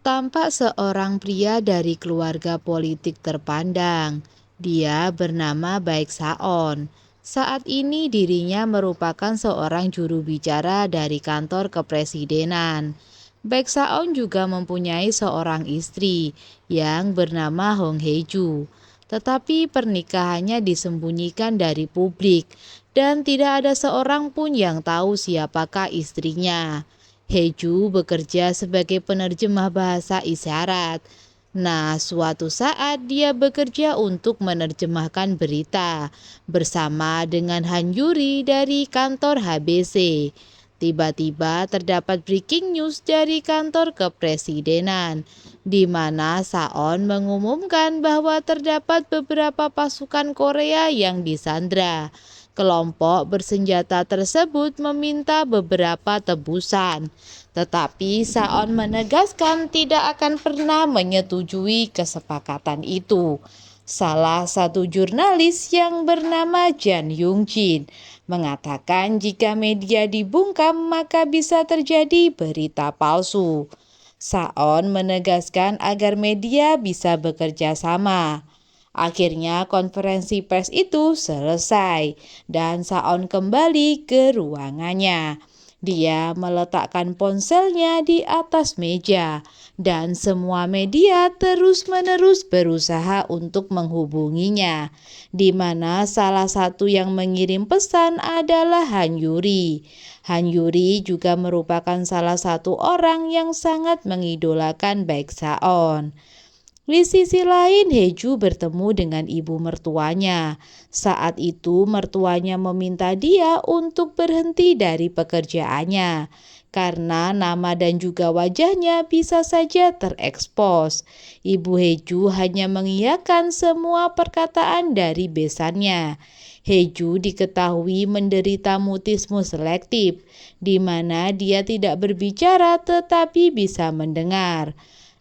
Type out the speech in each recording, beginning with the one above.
Tampak seorang pria dari keluarga politik terpandang. Dia bernama Baek Saon. Saat ini dirinya merupakan seorang juru bicara dari kantor kepresidenan. Baek Saon juga mempunyai seorang istri yang bernama Hong Hye-ju. Tetapi pernikahannya disembunyikan dari publik dan tidak ada seorang pun yang tahu siapakah istrinya. Heju bekerja sebagai penerjemah bahasa isyarat. Nah, suatu saat dia bekerja untuk menerjemahkan berita bersama dengan Han Yuri dari kantor HBC. Tiba-tiba terdapat breaking news dari kantor kepresidenan, di mana Saon mengumumkan bahwa terdapat beberapa pasukan Korea yang disandra. Kelompok bersenjata tersebut meminta beberapa tebusan, tetapi Saon menegaskan tidak akan pernah menyetujui kesepakatan itu. Salah satu jurnalis yang bernama Jan Yungjin mengatakan jika media dibungkam maka bisa terjadi berita palsu. Saon menegaskan agar media bisa bekerja sama. Akhirnya konferensi pers itu selesai dan Saon kembali ke ruangannya. Dia meletakkan ponselnya di atas meja dan semua media terus-menerus berusaha untuk menghubunginya, di mana salah satu yang mengirim pesan adalah Han Yuri. Han Yuri juga merupakan salah satu orang yang sangat mengidolakan Baek Saon. Di sisi lain, Heju bertemu dengan ibu mertuanya. Saat itu, mertuanya meminta dia untuk berhenti dari pekerjaannya karena nama dan juga wajahnya bisa saja terekspos. Ibu Heju hanya mengiyakan semua perkataan dari besannya. Heju diketahui menderita mutisme selektif, di mana dia tidak berbicara tetapi bisa mendengar.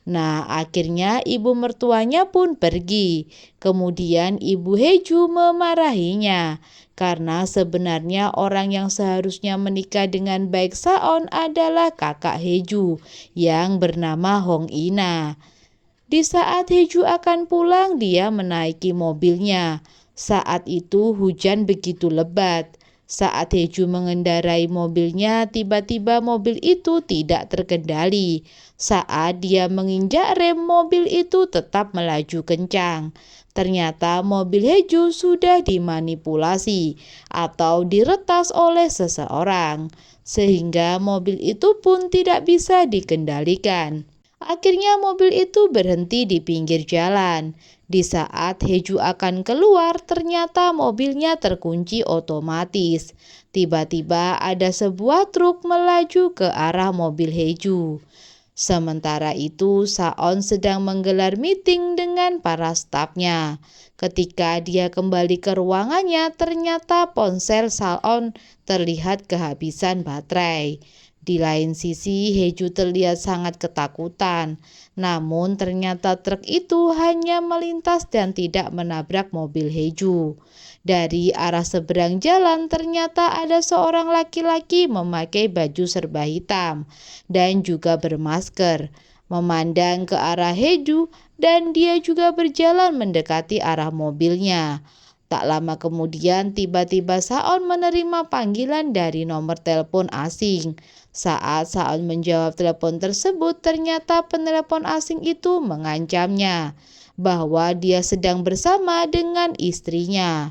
Nah, akhirnya ibu mertuanya pun pergi. Kemudian ibu Heju memarahinya karena sebenarnya orang yang seharusnya menikah dengan Baek Saon adalah kakak Heju yang bernama Hong Ina. Di saat Heju akan pulang, dia menaiki mobilnya. Saat itu hujan begitu lebat. Saat Heju mengendarai mobilnya, tiba-tiba mobil itu tidak terkendali. Saat dia menginjak rem, mobil itu tetap melaju kencang. Ternyata mobil Heju sudah dimanipulasi atau diretas oleh seseorang, sehingga mobil itu pun tidak bisa dikendalikan. Akhirnya mobil itu berhenti di pinggir jalan. Di saat Heju akan keluar, ternyata mobilnya terkunci otomatis. Tiba-tiba ada sebuah truk melaju ke arah mobil Heju. Sementara itu, Saon sedang menggelar meeting dengan para stafnya. Ketika dia kembali ke ruangannya, ternyata ponsel Saon terlihat kehabisan baterai. Di lain sisi, Heju terlihat sangat ketakutan. Namun ternyata truk itu hanya melintas dan tidak menabrak mobil Heju. Dari arah seberang jalan ternyata ada seorang laki-laki memakai baju serba hitam dan juga bermasker, memandang ke arah Heju dan dia juga berjalan mendekati arah mobilnya. Tak lama kemudian tiba-tiba Saon menerima panggilan dari nomor telepon asing. Saat Saon menjawab telepon tersebut, ternyata penelepon asing itu mengancamnya bahwa dia sedang bersama dengan istrinya.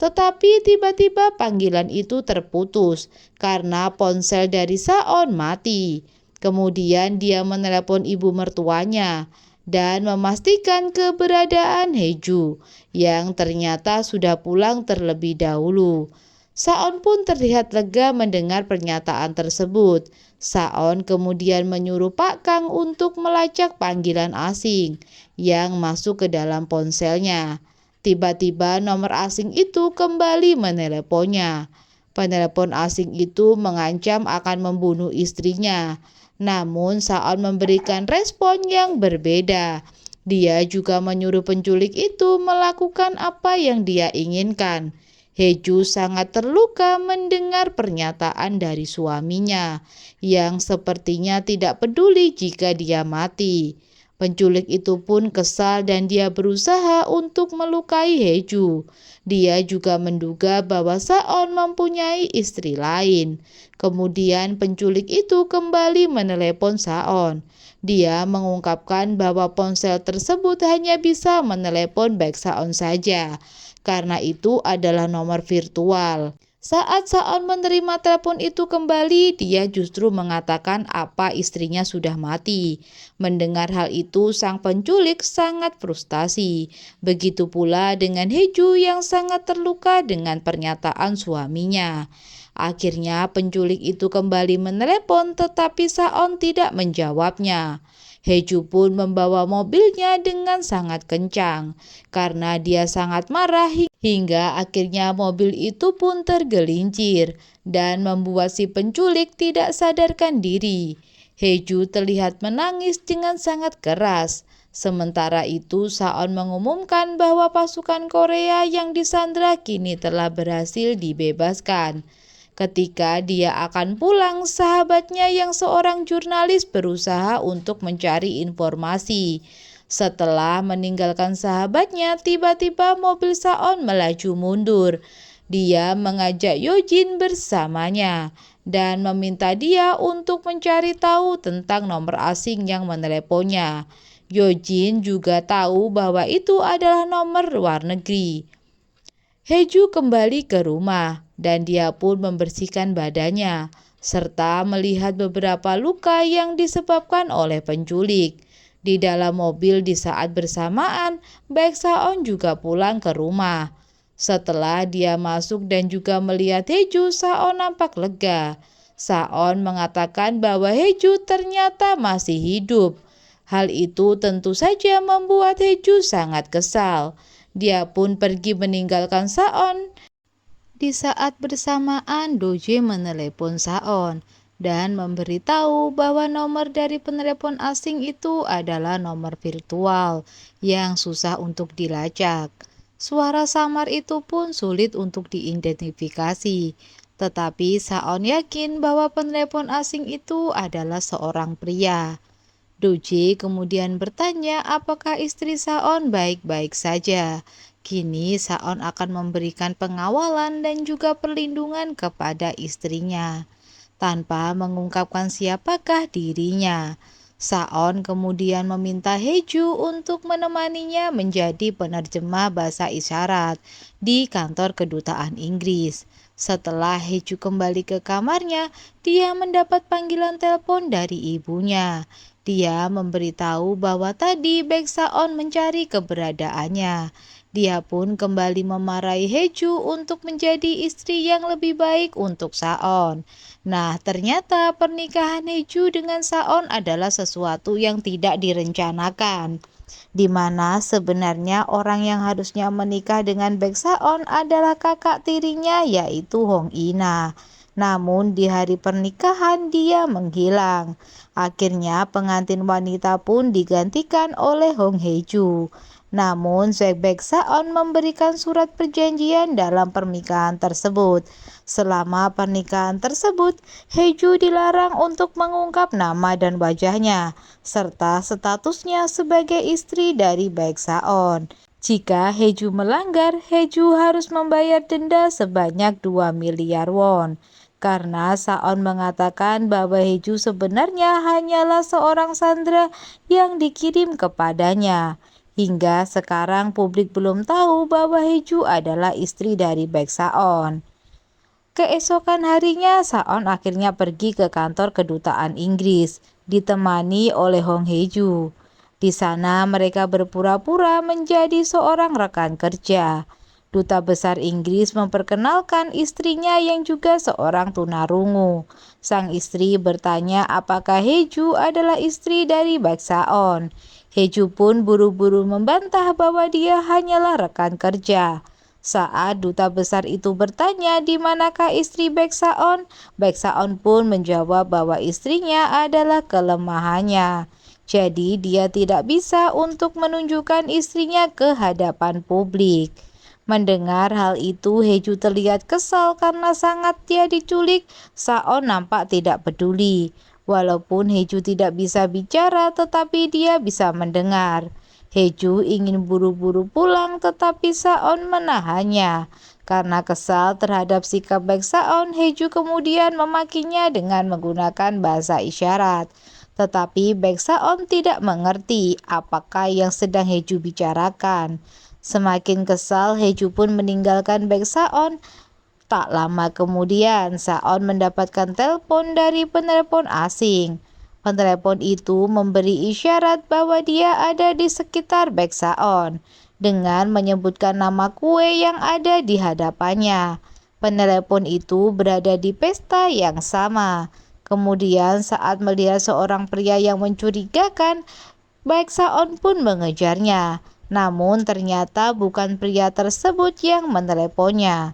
Tetapi tiba-tiba panggilan itu terputus karena ponsel dari Saon mati. Kemudian dia menelepon ibu mertuanya dan memastikan keberadaan Heju yang ternyata sudah pulang terlebih dahulu. Saon pun terlihat lega mendengar pernyataan tersebut. Saon kemudian menyuruh Pak Kang untuk melacak panggilan asing yang masuk ke dalam ponselnya. Tiba-tiba nomor asing itu kembali meneleponnya. Penelepon asing itu mengancam akan membunuh istrinya. Namun Saon memberikan respon yang berbeda. Dia juga menyuruh penculik itu melakukan apa yang dia inginkan. Heju sangat terluka mendengar pernyataan dari suaminya yang sepertinya tidak peduli jika dia mati. Penculik itu pun kesal dan dia berusaha untuk melukai Heju. Dia juga menduga bahwa Saon mempunyai istri lain. Kemudian penculik itu kembali menelepon Saon. Dia mengungkapkan bahwa ponsel tersebut hanya bisa menelepon Baek Saon saja, karena itu adalah nomor virtual. Saat Saon menerima telepon itu kembali, dia justru mengatakan apa istrinya sudah mati. Mendengar hal itu, sang penculik sangat frustasi. Begitu pula dengan Heju yang sangat terluka dengan pernyataan suaminya. Akhirnya penculik itu kembali menelepon tetapi Saon tidak menjawabnya. Heju pun membawa mobilnya dengan sangat kencang karena dia sangat marah hingga akhirnya mobil itu pun tergelincir dan membuat si penculik tidak sadarkan diri. Heju terlihat menangis dengan sangat keras. Sementara itu, Saon mengumumkan bahwa pasukan Korea yang disandra kini telah berhasil dibebaskan. Ketika dia akan pulang, sahabatnya yang seorang jurnalis berusaha untuk mencari informasi. Setelah meninggalkan sahabatnya, tiba-tiba mobil Saon melaju mundur. Dia mengajak Yojin bersamanya dan meminta dia untuk mencari tahu tentang nomor asing yang meneleponnya. Yojin juga tahu bahwa itu adalah nomor luar negeri. Heju kembali ke rumah dan dia pun membersihkan badannya serta melihat beberapa luka yang disebabkan oleh penculik. Di dalam mobil di saat bersamaan, Baek Saon juga pulang ke rumah. Setelah dia masuk dan juga melihat Heju, Saon nampak lega. Saon mengatakan bahwa Heju ternyata masih hidup. Hal itu tentu saja membuat Heju sangat kesal. Dia pun pergi meninggalkan Saon. Di saat bersamaan, Doje menelepon Saon dan memberitahu bahwa nomor dari penelepon asing itu adalah nomor virtual yang susah untuk dilacak. Suara samar itu pun sulit untuk diidentifikasi, tetapi Saon yakin bahwa penelepon asing itu adalah seorang pria. Doje kemudian bertanya apakah istri Saon baik-baik saja. Kini Saon akan memberikan pengawalan dan juga perlindungan kepada istrinya, tanpa mengungkapkan siapakah dirinya. Saon kemudian meminta Heju untuk menemaninya menjadi penerjemah bahasa isyarat di kantor kedutaan Inggris. Setelah Heju kembali ke kamarnya, dia mendapat panggilan telepon dari ibunya. Dia memberitahu bahwa tadi Baek Saon mencari keberadaannya. Dia pun kembali memarahi Heju untuk menjadi istri yang lebih baik untuk Saon. Nah, ternyata pernikahan Heju dengan Saon adalah sesuatu yang tidak direncanakan, di mana sebenarnya orang yang harusnya menikah dengan Baek Saon adalah kakak tirinya yaitu Hong Ina. Namun di hari pernikahan dia menghilang. Akhirnya pengantin wanita pun digantikan oleh Hong Heju. Namun Baek Saon memberikan surat perjanjian dalam pernikahan tersebut. Selama pernikahan tersebut, Heju dilarang untuk mengungkap nama dan wajahnya, serta statusnya sebagai istri dari Baek Saon. Jika Heju melanggar, Heju harus membayar denda sebanyak 2 miliar won. Karena Saon mengatakan bahwa Heju sebenarnya hanyalah seorang sandera yang dikirim kepadanya. Hingga sekarang publik belum tahu bahwa Heju adalah istri dari Baek Saon. Keesokan harinya, Saon akhirnya pergi ke kantor kedutaan Inggris, ditemani oleh Hong Heju. Di sana mereka berpura-pura menjadi seorang rekan kerja. Duta Besar Inggris memperkenalkan istrinya yang juga seorang tunarungu. Sang istri bertanya apakah Heju adalah istri dari Baek Saon. Heju pun buru-buru membantah bahwa dia hanyalah rekan kerja. Saat duta besar itu bertanya di manakah istri Baek Saon pun menjawab bahwa istrinya adalah kelemahannya. Jadi dia tidak bisa untuk menunjukkan istrinya ke hadapan publik. Mendengar hal itu, Heju terlihat kesal karena sangat dia diculik. Saon nampak tidak peduli. Walaupun Heju tidak bisa bicara, tetapi dia bisa mendengar. Heju ingin buru-buru pulang, tetapi Saon menahannya. Karena kesal terhadap sikap baik Saon, Heju kemudian memakinya dengan menggunakan bahasa isyarat. Tetapi baik Saon tidak mengerti apakah yang sedang Heju bicarakan. Semakin kesal, Heju pun meninggalkan Baek Saon. Tak lama kemudian, Saon mendapatkan telepon dari penelepon asing. Penelepon itu memberi isyarat bahwa dia ada di sekitar Baek Saon dengan menyebutkan nama kue yang ada di hadapannya. Penelepon itu berada di pesta yang sama. Kemudian saat melihat seorang pria yang mencurigakan, Baek Saon pun mengejarnya. Namun ternyata bukan pria tersebut yang meneleponnya.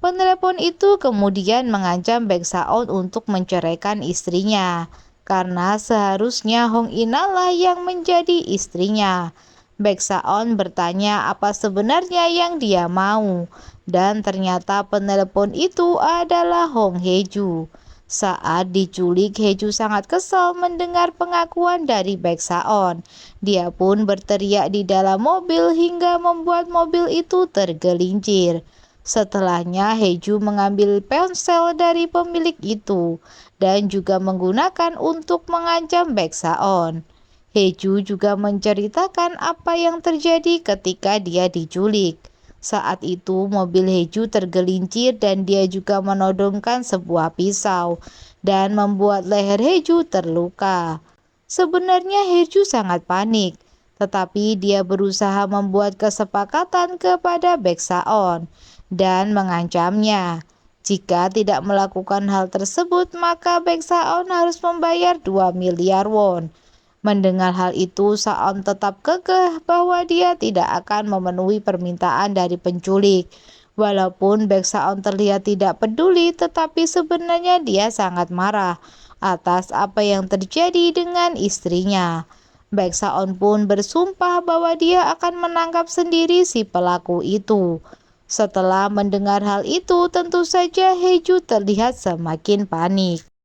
Penelepon itu kemudian mengancam Baek Saon untuk menceraikan istrinya, karena seharusnya Hong Ina lah yang menjadi istrinya. Baek Saon bertanya apa sebenarnya yang dia mau, dan ternyata penelepon itu adalah Hong Heju. Saat diculik, Heju sangat kesal mendengar pengakuan dari Baek Saon. Dia pun berteriak di dalam mobil hingga membuat mobil itu tergelincir. Setelahnya, Heju mengambil ponsel dari pemilik itu dan juga menggunakan untuk mengancam Baek Saon. Heju juga menceritakan apa yang terjadi ketika dia diculik. Saat itu mobil Heju tergelincir dan dia juga menodongkan sebuah pisau dan membuat leher Heju terluka. Sebenarnya Heju sangat panik, tetapi dia berusaha membuat kesepakatan kepada Baek Saon dan mengancamnya. Jika tidak melakukan hal tersebut, maka Baek Saon harus membayar 2 miliar won. Mendengar hal itu, Saon tetap kekeh bahwa dia tidak akan memenuhi permintaan dari penculik. Walaupun Baek Saon terlihat tidak peduli, tetapi sebenarnya dia sangat marah atas apa yang terjadi dengan istrinya. Baek Saon pun bersumpah bahwa dia akan menangkap sendiri si pelaku itu. Setelah mendengar hal itu, tentu saja Heju terlihat semakin panik.